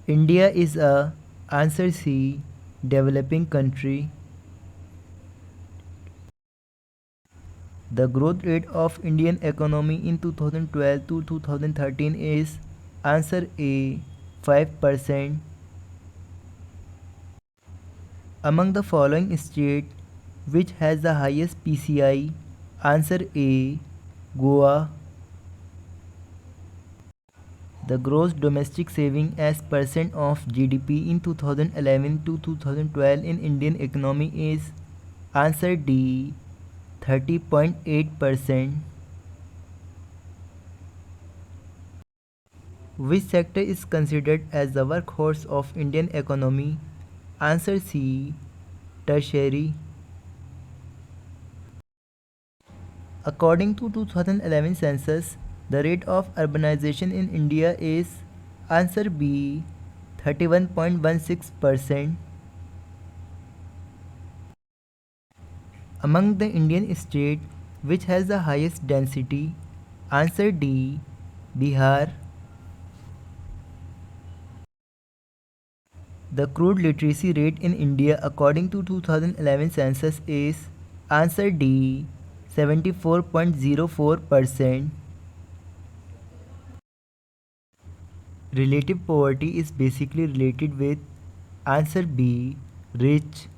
India is a answer C developing country. The growth rate of Indian economy in 2012 to 2013 is answer A 5%. Among the following states, which has the highest PCI? Answer A Goa. The gross domestic saving as percent of GDP in 2011 to 2012 in Indian economy is answer D 30.8%. Which sector is considered as the workhorse of Indian economy? Answer C tertiary. According to 2011 census, the rate of urbanization in India is answer B 31.16%. Among the Indian state which has the highest density? Answer D Bihar. The crude literacy rate in India according to 2011 census is answer D 74.04%. Relative poverty is basically related with answer B rich.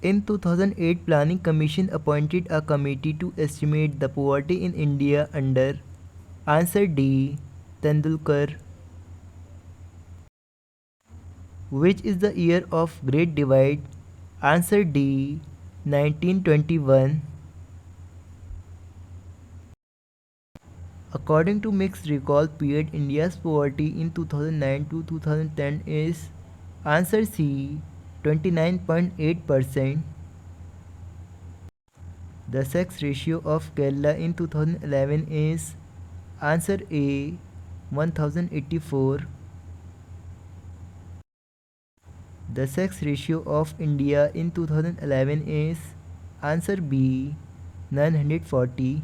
In 2008, Planning Commission appointed a committee to estimate the poverty in India under answer D Tendulkar. Which is the year of Great Divide? Answer D 1921. According to Mixed Recall period, India's poverty in 2009 to 2010 is answer C 29.8%. The sex ratio of Kerala in 2011 is answer A 1084. The sex ratio of India in 2011 is answer B 940.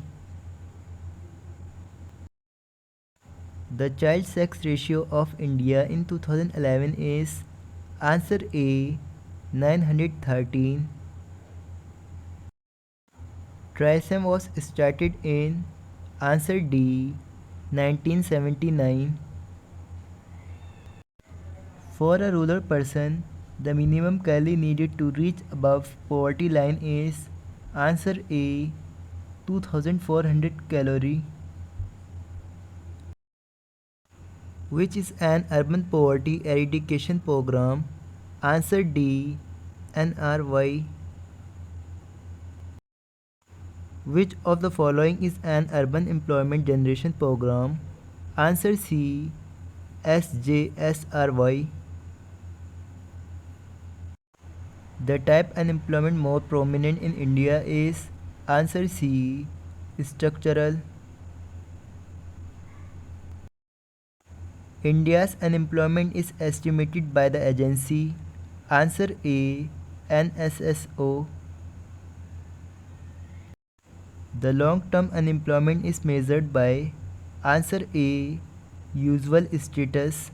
The child sex ratio of India in 2011 is answer A 913. TRISEM was started in answer D 1979. For a rural person, the minimum calorie needed to reach above poverty line is answer A 2400 calorie. Which is an urban poverty eradication program? Answer D NRY. Which of the following is an urban employment generation program? Answer C SJSRY. The type unemployment more prominent in India is answer C structural. India's unemployment is estimated by the agency. Answer A NSSO. The long-term unemployment is measured by answer A usual status.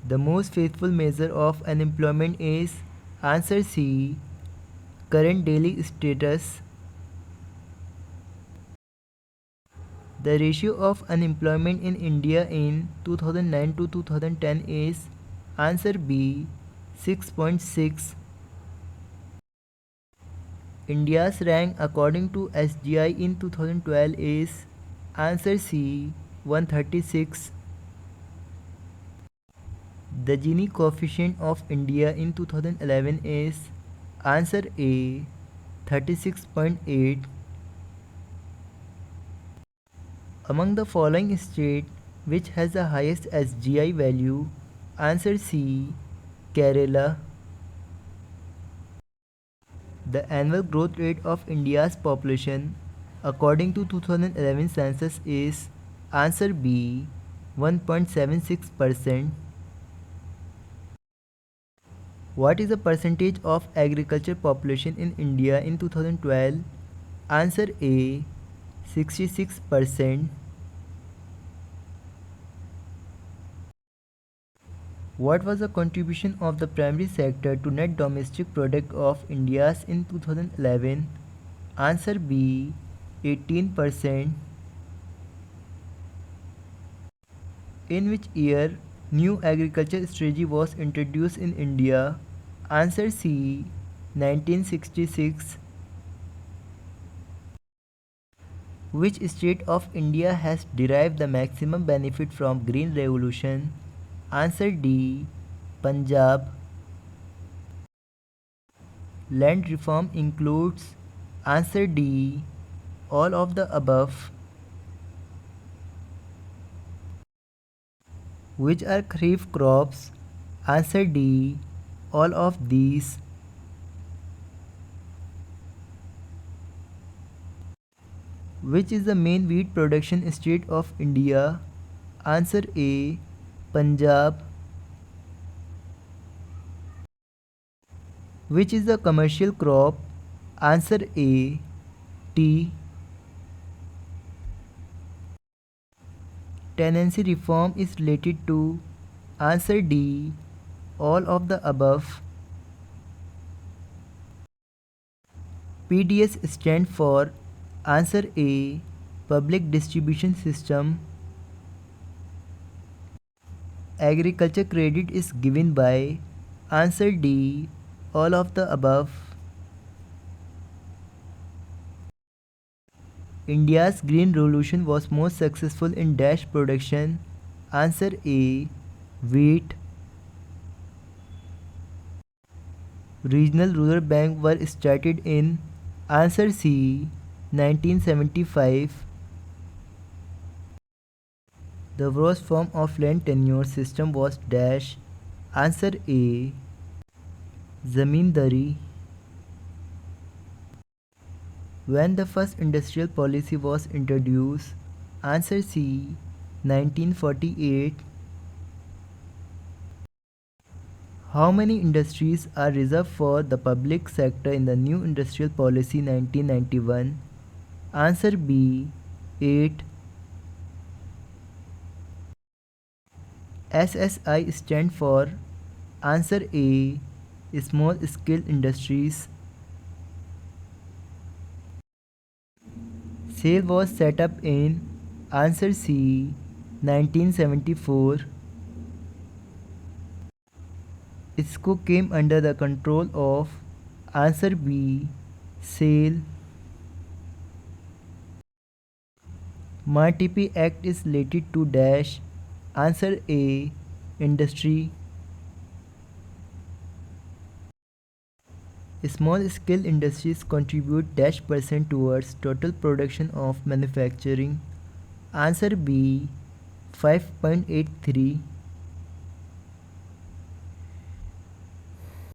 The most faithful measure of unemployment is answer C current daily status. The ratio of unemployment in India in 2009 to 2010 is answer B 6.6. India's rank according to SGI in 2012 is answer C 136. The Gini coefficient of India in 2011 is answer A 36.8. Among the following states, which has the highest SGI value? Answer C Kerala. The annual growth rate of India's population according to 2011 census is answer B 1.76%. What is the percentage of agriculture population in India in 2012? Answer A 66%. What was the contribution of the primary sector to net domestic product of India's in 2011? Answer B, 18%. In which year new agriculture strategy was introduced in India? Answer C, 1966. Which state of India has derived the maximum benefit from Green Revolution? Answer D, Punjab. Land reform includes. Answer D, all of the above. Which are kharif crops? Answer D, all of these. Which is the main wheat production state of India? Answer A, Punjab. Which is the commercial crop? Answer A, tea. Tenancy reform is related to. Answer D, all of the above. PDS stand for. Answer A, public distribution system. Agriculture credit is given by. Answer D, all of the above. India's green revolution was most successful in dash production. Answer A, wheat. Regional rural bank were started in. Answer C, 1975. The worst form of land tenure system was dash. Answer A, zamindari. When the first industrial policy was introduced? Answer C, 1948. How many industries are reserved for the public sector in the new industrial policy 1991? Answer B, 8. SSI stand for. Answer A, small scale industries. SAIL was set up in. Answer C, 1974. ISCO came under the control of. Answer B, SAIL. MATP Act is related to dash. Answer A, industry. Small scale industries contribute dash percent towards total production of manufacturing. Answer B, 5.83.